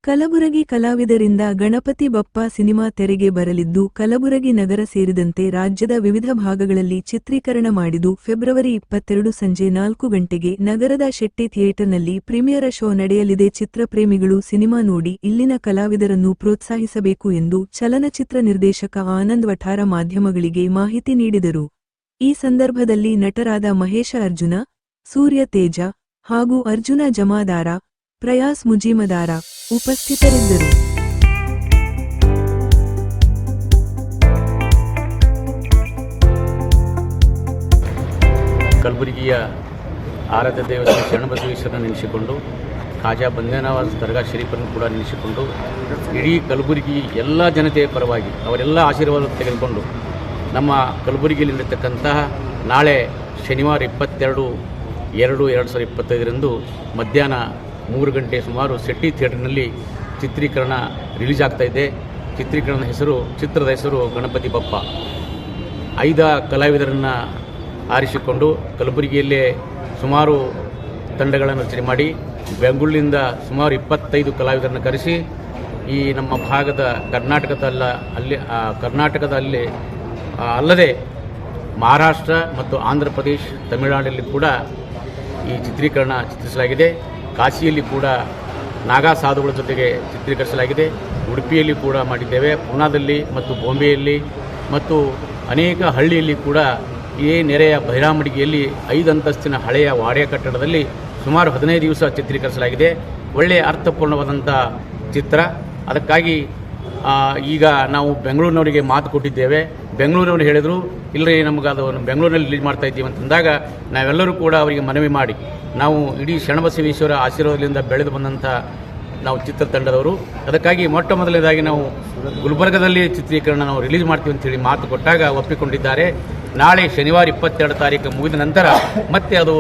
ಕಲಬುರಗಿ ಕಲಾವಿದರಿಂದ ಗಣಪತಿ ಬಪ್ಪ ಸಿನಿಮಾ ತೆರೆಗೆ ಬರಲಿದ್ದು, ಕಲಬುರಗಿ ನಗರ ಸೇರಿದಂತೆ ರಾಜ್ಯದ ವಿವಿಧ ಭಾಗಗಳಲ್ಲಿ ಚಿತ್ರೀಕರಣ ಮಾಡಿದ್ದು, ಫೆಬ್ರವರಿ 22 ಸಂಜೆ 4 ಗಂಟೆಗೆ ನಗರದ ಶೆಟ್ಟಿ ಥಿಯೇಟರ್ನಲ್ಲಿ ಪ್ರೀಮಿಯರ್ ಶೋ ನಡೆಯಲಿದೆ. ಚಿತ್ರಪ್ರೇಮಿಗಳು ಸಿನಿಮಾ ನೋಡಿ ಇಲ್ಲಿನ ಕಲಾವಿದರನ್ನು ಪ್ರೋತ್ಸಾಹಿಸಬೇಕು ಎಂದು ಚಲನಚಿತ್ರ ನಿರ್ದೇಶಕ ಆನಂದ್ ವಠಾರ ಮಾಧ್ಯಮಗಳಿಗೆ ಮಾಹಿತಿ ನೀಡಿದರು. ಈ ಸಂದರ್ಭದಲ್ಲಿ ನಟರಾದ ಮಹೇಶ ಅರ್ಜುನ, ಸೂರ್ಯ ತೇಜ ಹಾಗೂ ಅರ್ಜುನ ಜಮಾದಾರ, ಪ್ರಯಾಸ್ ಮುಜೀಮದಾರ ಉಪಸ್ಥಿತರಿದ್ದರು. ಕಲಬುರಗಿಯ ಆರಾಧ್ಯ ದೇವತೆ ಶರಣಬಸವೇಶ್ವರನ ನೆನೆಸಿಕೊಂಡು ಖಾಜಾ ಬಂದೇನವಾಜ್ ದರ್ಗಾ ಶರೀಫರನ್ನು ಕೂಡ ನೆನೆಸಿಕೊಂಡು ಇಡೀ ಕಲಬುರಗಿ ಎಲ್ಲ ಜನತೆಯ ಪರವಾಗಿ ಅವರೆಲ್ಲ ಆಶೀರ್ವಾದ ತೆಗೆದುಕೊಂಡು ನಮ್ಮ ಕಲಬುರಗಿಯಲ್ಲಿರತಕ್ಕಂತಹ ನಾಳೆ ಶನಿವಾರ 22/2/2025 ಮಧ್ಯಾಹ್ನ 3 ಗಂಟೆ ಸುಮಾರು ಶೆಟ್ಟಿ ಥಿಯೇಟರ್ನಲ್ಲಿ ಚಿತ್ರೀಕರಣ ರಿಲೀಸ್ ಆಗ್ತಾಯಿದೆ. ಚಿತ್ರದ ಹೆಸರು ಗಣಪತಿ ಬಪ್ಪ. 5 ಕಲಾವಿದರನ್ನು ಆರಿಸಿಕೊಂಡು ಕಲಬುರಗಿಯಲ್ಲೇ ಸುಮಾರು ತಂಡಗಳನ್ನು ರಚನೆ ಮಾಡಿ ಬೆಂಗಳೂರಿನಿಂದ ಸುಮಾರು 25 ಕಲಾವಿದರನ್ನು ಕರೆಸಿ ಈ ನಮ್ಮ ಭಾಗದ ಕರ್ನಾಟಕದಲ್ಲಿ ಅಲ್ಲದೆ ಮಹಾರಾಷ್ಟ್ರ ಮತ್ತು ಆಂಧ್ರ ಪ್ರದೇಶ, ತಮಿಳುನಾಡಲ್ಲಿ ಕೂಡ ಈ ಚಿತ್ರಿಸಲಾಗಿದೆ. ಕಾಶಿಯಲ್ಲಿ ಕೂಡ ನಾಗಾ ಸಾಧುಗಳ ಜೊತೆಗೆ ಚಿತ್ರೀಕರಿಸಲಾಗಿದೆ. ಉಡುಪಿಯಲ್ಲಿ ಕೂಡ ಮಾಡಿದ್ದೇವೆ. ಪೂನಾದಲ್ಲಿ ಮತ್ತು ಬಾಂಬೆಯಲ್ಲಿ ಮತ್ತು ಅನೇಕ ಹಳ್ಳಿಯಲ್ಲಿ ಕೂಡ ಈ ನೆರೆಯ ಬೈರಾಮಡಿಗೆಯಲ್ಲಿ 5 ಅಂತಸ್ತಿನ ಹಳೆಯ ವಾಡಿಯ ಕಟ್ಟಡದಲ್ಲಿ ಸುಮಾರು 15 ದಿವಸ ಚಿತ್ರೀಕರಿಸಲಾಗಿದೆ. ಒಳ್ಳೆಯ ಅರ್ಥಪೂರ್ಣವಾದಂಥ ಚಿತ್ರ. ಅದಕ್ಕಾಗಿ ಈಗ ನಾವು ಬೆಂಗಳೂರಿನವರಿಗೆ ಮಾತು ಕೊಟ್ಟಿದ್ದೇವೆ. ಬೆಂಗಳೂರಿನವರು ಹೇಳಿದರು, ಇಲ್ಲರಿ ನಮಗೆ ಅದು ಬೆಂಗಳೂರಿನಲ್ಲಿ ರಿಲೀಸ್ ಮಾಡ್ತಾ ಇದ್ದೀವಿ ಅಂತಂದಾಗ ನಾವೆಲ್ಲರೂ ಕೂಡ ಅವರಿಗೆ ಮನವಿ ಮಾಡಿ ನಾವು ಇಡೀ ಶರಣಬಸವೇಶ್ವರ ಆಶೀರ್ವಾದದಿಂದ ಬೆಳೆದು ಬಂದಂಥ ನಾವು ಚಿತ್ರತಂಡದವರು. ಅದಕ್ಕಾಗಿ ಮೊಟ್ಟ ಮೊದಲನೇದಾಗಿ ನಾವು ಗುಲ್ಬರ್ಗದಲ್ಲಿ ಚಿತ್ರೀಕರಣ ನಾವು ರಿಲೀಸ್ ಮಾಡ್ತೀವಿ ಅಂತೇಳಿ ಮಾತು ಕೊಟ್ಟಾಗ ಒಪ್ಪಿಕೊಂಡಿದ್ದಾರೆ. ನಾಳೆ ಶನಿವಾರ 22 ತಾರೀಕು ಮುಗಿದ ನಂತರ ಮತ್ತೆ ಅದು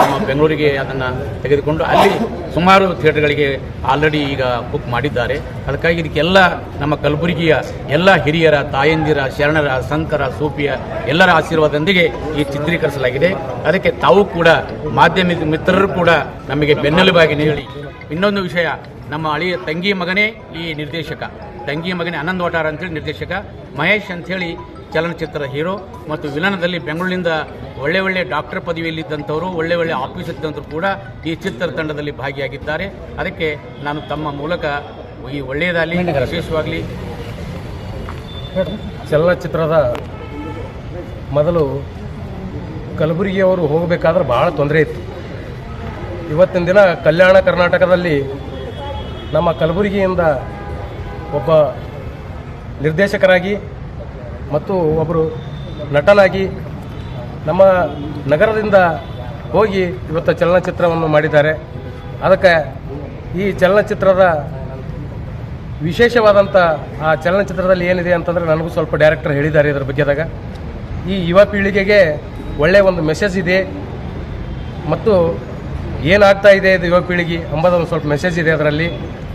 ನಮ್ಮ ಬೆಂಗಳೂರಿಗೆ ಅದನ್ನು ತೆಗೆದುಕೊಂಡು ಅಲ್ಲಿ ಸುಮಾರು ಥಿಯೇಟರ್ಗಳಿಗೆ ಆಲ್ರೆಡಿ ಈಗ ಬುಕ್ ಮಾಡಿದ್ದಾರೆ. ಅದಕ್ಕಾಗಿ ಇದಕ್ಕೆಲ್ಲ ನಮ್ಮ ಕಲಬುರಗಿಯ ಎಲ್ಲ ಹಿರಿಯರ, ತಾಯಂದಿರ, ಶರಣರ, ಸಂತರ, ಸೂಫಿಯ ಎಲ್ಲರ ಆಶೀರ್ವಾದದೊಂದಿಗೆ ಈ ಚಿತ್ರೀಕರಿಸಲಾಗಿದೆ. ಅದಕ್ಕೆ ತಾವು ಕೂಡ ಮಾಧ್ಯಮ ಮಿತ್ರರು ಕೂಡ ನಮಗೆ ಬೆನ್ನೆಲುಬಾಗಿ ನೀಡಿ. ಇನ್ನೊಂದು ವಿಷಯ, ನಮ್ಮ ಅಳಿಯ ತಂಗಿ ಮಗನೇ ಈ ನಿರ್ದೇಶಕ, ಆನಂದ್ ವಠಾರ ಅಂತೇಳಿ ನಿರ್ದೇಶಕ, ಮಹೇಶ್ ಅಂಥೇಳಿ ಚಲನಚಿತ್ರದ ಹೀರೋ ಮತ್ತು ವಿಲನದಲ್ಲಿ ಬೆಂಗಳೂರಿನಿಂದ ಒಳ್ಳೆ ಡಾಕ್ಟರ್ ಪದವಿಯಲ್ಲಿದ್ದಂಥವರು, ಒಳ್ಳೆ ಆಫೀಸ್ ಇದ್ದಂಥವ್ರು ಕೂಡ ಈ ಚಿತ್ರತಂಡದಲ್ಲಿ ಭಾಗಿಯಾಗಿದ್ದಾರೆ. ಅದಕ್ಕೆ ನಾನು ತಮ್ಮ ಮೂಲಕ ಈ ಒಳ್ಳೆಯದಾಗಲಿ, ವಿಶೇಷವಾಗಲಿ. ಚಲನಚಿತ್ರದ ಮೊದಲು ಕಲಬುರಗಿಯವರು ಹೋಗಬೇಕಾದ್ರೆ ಭಾಳ ತೊಂದರೆ ಇತ್ತು. ಇವತ್ತಿನ ದಿನ ಕಲ್ಯಾಣ ಕರ್ನಾಟಕದಲ್ಲಿ ನಮ್ಮ ಕಲಬುರಗಿಯಿಂದ ಒಬ್ಬ ನಿರ್ದೇಶಕರಾಗಿ ಮತ್ತು ಒಬ್ಬರು ನಟನಾಗಿ ನಮ್ಮ ನಗರದಿಂದ ಹೋಗಿ ಇವತ್ತು ಚಲನಚಿತ್ರವನ್ನು ಮಾಡಿದ್ದಾರೆ. ಅದಕ್ಕೆ ಈ ಚಲನಚಿತ್ರದ ವಿಶೇಷವಾದಂಥ ಆ ಚಲನಚಿತ್ರದಲ್ಲಿ ಏನಿದೆ ಅಂತಂದರೆ ನನಗೂ ಸ್ವಲ್ಪ ಡೈರೆಕ್ಟರ್ ಹೇಳಿದ್ದಾರೆ ಇದರ ಬಗ್ಗೆದಾಗ. ಈ ಯುವ ಪೀಳಿಗೆಗೆ ಒಳ್ಳೆಯ ಒಂದು ಮೆಸೇಜ್ ಇದೆ ಮತ್ತು ಏನಾಗ್ತಾ ಇದೆ ಇದು ಯುವ ಪೀಳಿಗೆ ಎಂಬುದೊಂದು ಸ್ವಲ್ಪ ಮೆಸೇಜ್ ಇದೆ ಅದರಲ್ಲಿ.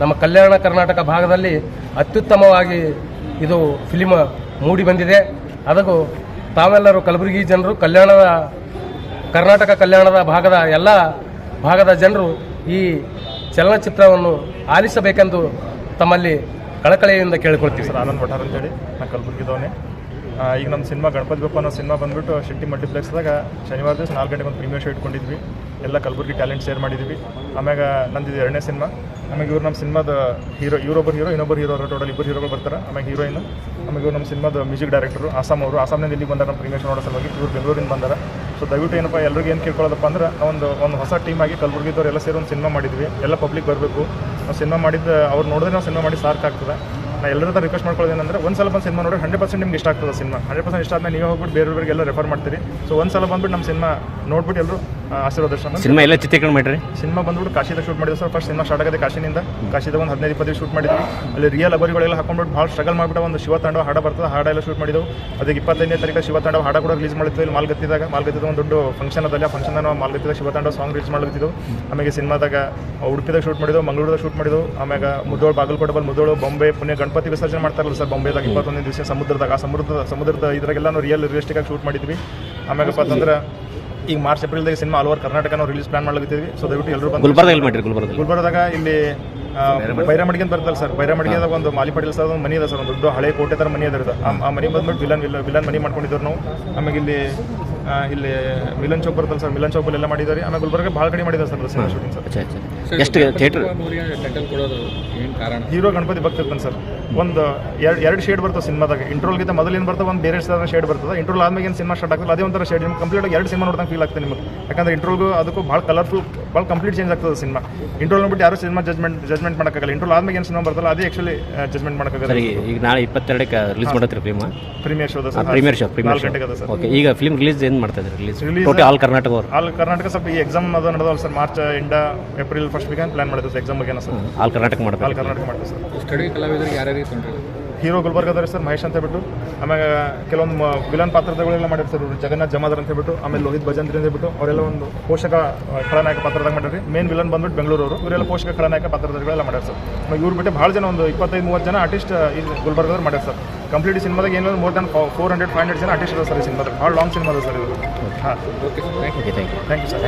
ನಮ್ಮ ಕಲ್ಯಾಣ ಕರ್ನಾಟಕ ಭಾಗದಲ್ಲಿ ಅತ್ಯುತ್ತಮವಾಗಿ ಇದು ಫಿಲಿಮ್ ಮೂಡಿ ಬಂದಿದೆ. ಅದಕ್ಕೂ ತಾವೆಲ್ಲರೂ ಕಲಬುರಗಿ ಜನರು, ಕರ್ನಾಟಕ ಕಲ್ಯಾಣದ ಭಾಗದ ಎಲ್ಲ ಭಾಗದ ಜನರು ಈ ಚಲನಚಿತ್ರವನ್ನು ಆಲಿಸಬೇಕೆಂದು ತಮ್ಮಲ್ಲಿ ಕಳಕಳಿಯಿಂದ ಕೇಳಿಕೊಳ್ತೀವಿ. ಸರ್, ಆನಂದ್ ವಠಾರ್ ಅಂತೇಳಿ ನಾನು ಕಲಬುರಗಿದವನೇ. ಈಗ ನಮ್ಮ ಸಿನಿಮಾ ಗಣಪತಿ ಬಪ್ಪ ಅನ್ನೋ ಸಿನಿಮಾ ಬಂದುಬಿಟ್ಟು ಶೆಟ್ಟಿ ಮಲ್ಟಿಪ್ಲೆಕ್ಸ್ದಾಗ ಶನಿವಾರ ದಿವಸ 4 ಗಂಟೆಗೆ ಒಂದು ಪ್ರೀಮಿಯರ್ ಶೋ ಇಟ್ಕೊಂಡಿದ್ವಿ. ಎಲ್ಲ ಕಲಬುರಗಿ ಟ್ಯಾಲೆಂಟ್ ಶೇರ್ ಮಾಡಿದ್ವಿ. ಆಮ್ಯಾಗ ನಂದಿದ್ದು 2ನೇ ಸಿನಿಮಾ. ಆಮೇಲೆ ಇವ್ರು ನಮ್ಮ ಸಿನಿಮಾದ ಇವರೊಬ್ಬರು ಹೀರೋ, ಇನ್ನೊಬ್ಬರು ಹೀರೋ, ಟೋಟಲ್ 2 ಹೀರೋಗಳು ಬರ್ತಾರೆ. ಆಮೇಲೆ ಹೀರೋಯಿನ್. ಆಮೇಲೆ ಇವ್ರು ನಮ್ಮ ಸಿನಿಮಾದ ಮ್ಯೂಸಿಕ್ ಡೈರೆಕ್ಟರು ಆಸಾಮ್ನಿಂದ ಇಲ್ಲಿಗೆ ಬಂದಾರೆ ನಮ್ಮ ಪ್ರೀಮಿಯರ್ ಶೋ ನೋಡೋ ಸಲುವಾಗಿ. ಇವ್ರು ಬೆಂಗಳೂರಿಂದ ಬಂದಾರೆ. ಸೊ ದಯವಿಟ್ಟು ಏನಪ್ಪ ಎಲ್ಲರಿಗೂ ಏನು ಕೇಳ್ಕೊಳ್ಳೋದಪ್ಪ ಅಂದ್ರೆ, ಒಂದು ಹೊಸ ಟೀಮ್ ಆಗಿ ಕಲಬುರಗಿದವ್ರು ಎಲ್ಲ ಸೇರಿ ಒಂದು ಸಿನಿಮಾ ಮಾಡಿದ್ವಿ. ಎಲ್ಲ ಪಬ್ಲಿಕ್ ಬರಬೇಕು. ನಾವು ಸಿನಿಮಾ ಮಾಡಿದ್ದು ಅವ್ರು ನೋಡಿದ್ರೆ ನಾವು ಸಿನಿಮಾ ಮಾಡಿ ಸಾಕಾಗ್ತದೆ. ನಾನು ಎಲ್ಲರ ಹತ್ರ ರಿಕ್ವೆಸ್ಟ್ ಮಾಡ್ಕೊಳ್ಳೋದೇನೆಂದರೆ, ಒಂದು ಸಲ ಬಂದು ಸಿನಿಮಾ ನೋಡಿ 100% ನಿಮ್ಗೆ ಇಷ್ಟ ಆಗ್ತದೆ. ಸಿನಿಮಾ 100% ಇಷ್ಟ ಆದ್ಮೇಲೆ ನೀವೇ ಹೋಗ್ಬಿಟ್ಟು ಬೇರೆಯವರಿಗೆಲ್ಲ ರೆಫರ್ ಮಾಡ್ತೀರಿ. ಸೊ ಒಂದು ಸಲ ಬಂದ್ಬಿಟ್ಟು ನಮ್ಮ ಸಿನಿಮಾ ನೋಡ್ಬಿಟ್ಟು ಎಲ್ಲರೂ ಆಶೀರ್ವಾದ ದರ್ಶನ. ಸಿನಿಮಾ ಎಲ್ಲ ಚಿತ್ರೀಕರಣ ಮಾಡಿರಿ. ಸಿನಿಮಾ ಬಂದ್ಬಿಟ್ಟು ಕಾಶಿದಾಗ ಶೂಟ್ ಮಾಡಿದ್ವಿ ಸರ್. ಫಸ್ಟ್ ಸಿನಿಮಾ ಸ್ಟಾರ್ಟ್ ಆಗಿದೆ ಕಾಶಿನಿಂದ. ಕಾಶಿದಾಗ ಒಂದು 15-20 ಶೂಟ್ ಮಾಡಿದ್ವಿ. ಅಲ್ಲಿ ರಿಯಲ್ ಅಬರಿಗಳೆಲ್ಲ ಹಾಕೊಂಡ್ಬಿಟ್ಟು ಭಾಳ ಸ್ಟ್ರಗಲ್ ಮಾಡಿಬಿಟ್ಟು ಒಂದು ಶಿವ ತಾಂಡವ ಹಾಡ ಬರ್ತದೆ, ಹಾಡೆಲ್ಲ ಶೂಟ್ ಮಾಡಿದೆವು. ಅದಕ್ಕೆ 25ನೇ ತಾರೀಕು ಶಿವ ತಾಂಡವ ಹಾಡ ಕೂಡ ರಿಲೀಸ್ ಮಾಡಿದ್ವಿ. ಇಲ್ಲಿ ಮಾಲ್ಗತ್ತಿದಾಗ ಒಂದು ದೊಡ್ಡ ಫಂಕ್ಷನ್ ಅದಲ್ಲ, ಆ ಫಂಕ್ಷನ್ ನಾವು ಮಾಲ್ಗತ್ತಿದಾಗ ಶಿವ ತಾಂಡವ ಸಾಂಗ್ ರಿಲೀಸ್ ಮಾಡ್ತಿದ್ದೆವು. ಆಮೇಲೆ ಸಿನಿಮಾದಾಗ ಉಡುಪಿದಾಗ ಶೂಟ್ ಮಾಡಿದೆವು, ಮಂಗಳೂರದಾಗ ಶೂಟ್ ಮಾಡಿದೆವು. ಆಮೇಲೆ ಮುದ್ದೋಳು, ಬಾಗಲಕೋಟೆ, ಮುದ್ದೋಳು, ಬಾಂಬೆ, ಪುಣೆ ಗಣಪತಿ ವಿಸರ್ಜನೆ ಮಾಡ್ತಾರಲ್ಲ ಸರ್ ಬಾಂಬೆದಾಗ 21ನೇ ದಿವಸ ಸಮುದ್ರದಾಗ. ಆ ಸಮುದ್ರದ ಇದ್ರಾಗೆಲ್ಲ ನಾವು ರಿಯಲಿಸ್ಟಿಕ್ ಆಗಿ ಶೂಟ್ ಮಾಡಿದ್ವಿ. ಆಮೇಲೆ ಅಂತಂದ್ರೆ ಈಗ ಮಾರ್ಚ್ ಏಪ್ರಿಲ್ದಾಗ ಸಿನಿಮಾ ಆಲ್ ಓವರ್ ಕರ್ನಾಟಕ ನಾವು ರಿಲೀಸ್ ಪ್ಲಾನ್ ಮಾಡ್ಲಿದ್ದೀವಿ. ಸೊ ದಯವಿಟ್ಟು ಎಲ್ಲರೂ ಬಂದು ಗುಲ್ಬರ್ಗದಾಗ ಇಲ್ಲಿ ಬೈರಮಡಿಗೆ ಅಂತ ಬರ್ತಲ್ಲ ಸರ್, ಬೈರಮಡಿಗೆದಾಗ ಒಂದು ಮಾಲಿ ಪಟೇಲ್ ಸರ್ ಒಂದು ಮನಿ ಇದೆ ಸರ್, ಒಂದು ದೊಡ್ಡ ಹಳೆ ಕೋಟೆ ಥರ ಮನಿ ಅದ ಸರ್. ಆ ಮನಿ ಬಂದ್ಬಿಟ್ಟು ವಿಲನ್ ಮನಿ ಮಾಡ್ಕೊಂಡಿದ್ರು ನಾವು. ಆಮೇಲೆ ಇಲ್ಲಿ ಮಿಲನ್ ಚೌಕ್ ಬರ್ತಲ್ಲ ಸರ್, ಮಿಲನ್ ಚೌಕಲ್ಲಿ ಎಲ್ಲ ಮಾಡಿದ್ದಾರೆ. ಆಮೇಲೆ ಗುಲ್ಬರ್ಗ ಭಾಳ ಕಡೆ ಮಾಡಿದ್ದಾರೆ ಸರ್ ಸಿನಿಮಾ ಶೂಟಿಂಗ್ ಸರ್. ಎಷ್ಟು ಥಿಯೇಟರ್ ಹೀರೋ ಗಣಪತಿ ಭಕ್ತ ಇರ್ತಾನೆ ಸರ್. ಒಂದು ಎರಡು ಶೇಡ್ ಬರ್ತದೆ ಸಿನಿಮಾದಾಗ. ಇಂಟ್ರೋಲ್ಗಿಂತ ಮೊದಲು ಏನು ಬರ್ತದೆ, ಒಂದು ಬೇರೆ ಶೇಡ್ ಬರ್ತದೆ. ಇಂಟ್ರೋಲ್ ಆದ್ಮೇಲೆ ಏನು ಸಿನಿಮಾ ಸ್ಟಾರ್ಟ್ ಆಗ್ತದೆ, ಅದೇ ಒಂಥರ ಶೇಡ್. ನಿಮ್ಗೆ ಕಂಪ್ಲೀಟ್ ಎರಡು ಸಿನಿಮಾ ನೋಡ್ದಂಗೆ ಫೀಲ್ ಆಗ್ತದೆ ನಿಮಗೆ. ಯಾಕಂದ್ರೆ ಇಂಟ್ರೋಲ್ಗೂ ಅದಕ್ಕೂ ಭಾಳ ಕಲರ್ಫುಲ್, ಭಾಳ ಕಂಪ್ಲೀಟ್ ಚೇಂಜ್ ಆಗ್ತದೆ ಸಿನಿಮಾ. ಇಂಟ್ರೋಲ್ ನೋಡ್ಬಿಟ್ಟು ಯಾರು ಸಿನಿಮಾ ಜಜ್ಮೆಂಟ್ ಮಾಡೋಕ್ಕಾಗಲ್ಲ. ಇಂಟ್ರೋಲ್ ಆದ್ಮೇಲೆ ಏನು ಸಿನಿಮಾ ಬರ್ತಲ್ಲ ಅದೇ ಆ್ಯಕ್ಚುಲಿ ಜಜ್ಮೆಂಟ್ ಮಾಡೋಕ್ಕಾಗಲ್ಲ. ಈಗ ನಾಳೆ 22ಕ್ಕೆ ರಿಲೀಸ್ ಮಾಡತ್ತೀರಿ film? Premiere show sir, premiere show 4 ಗಂಟೆಗೆ ಅದ ಸರ್. ಓಕೆ, ಈಗ ಫಿಲ್ಮ್ ರಿಲೀಸ್ ಏನು ಮಾಡ್ತಾ ಇದ್ದಾರೆ? ರಿಲೀಸ್ ಟೋಟಲ್ ಆಲ್ ಕರ್ನಾಟಕ ಸ್ವಲ್ಪ ಈ ಎಕ್ಸಾಮ್ ಅದು ನಡೆದವಲ್ಲ sir, March end April first week plan ಮಾಡಿದ್ರು ಸರ್ ಎಕ್ಸಾಮ್ ಬಗ್ಗೆ ಸರ್. ಆಲ್ ಕರ್ನಾಟಕ ಮಾಡ್ತಾರೆ. ಆಲ್ ಕರ್ನಾಟಕ ಮಾಡ್ತೀವಿ ಸರ್. ಸ್ಟಡಿ ಕಲಾವಿದರಿಗೆ ಯಾರ್ಯಾರು ಹೀರೋ ಗುಲ್ಬರ್ಗ ಅದಾರೆ ಸರ್, ಮಹೇಶ್ ಅಂತ ಹೇಳ್ಬಿಟ್ಟು. ಆಮೇಲೆ ಕೆಲವೊಂದು ವಿಲನ್ ಪಾತ್ರಗಳೆಲ್ಲ ಮಾಡಿರ್ತಾರೆ ಸರ್, ಜಗನ್ನಾಥ್ ಜಮಾದಾರ್ ಅಂತ ಹೇಳ್ಬಿಟ್ಟು. ಆಮೇಲೆ ಲೋಹಿತ್ ಭಜಂತ್ರಿ ಅಂತ ಹೇಳ್ಬಿಟ್ಟು ಅವರೆಲ್ಲ ಒಂದು ಪೋಷಕ ಖಳನಾಯಕ ಪಾತ್ರದಾಗ ಮಾಡಿರಿ. ಮೇನ್ ವಿಲನ್ ಬಂದ್ಬಿಟ್ಟು ಬೆಂಗಳೂರವರು, ಇವರೆಲ್ಲ ಪೋಷಕ ಖಳನಾಯಕ ಪಾತ್ರಗಳೆಲ್ಲ ಮಾಡ್ಯಾರ ಸರ್. ಇವ್ರು ಬಿಟ್ಟು ಭಾಳ ಜನ, ಒಂದು 25-30 ಜನ ಆರ್ಟಿಸ್ಟ್ ಇಲ್ಲಿ ಗುಲ್ಬರ್ಗದವ್ರು ಮಾಡ್ಯಾರ ಸರ್. ಕಂಪ್ಲೀಟ್ ಸಿನಿಮಾದಾಗ ಏನೋ ಮೋರ್ ದನ್ 400-500 ಜನ ಆರ್ಟಿಸ್ಟ್ ಇದ್ದಾರೆ ಸರ್ ಈ ಸಿನಿಮಾದಾಗ. ಭಾಳ ಲಾಂಗ್ ಸಿನಿಮಾ ಇದೆ ಸರ್ ಇದು. ಹಾಂ, okay, thank you. Thank you sir.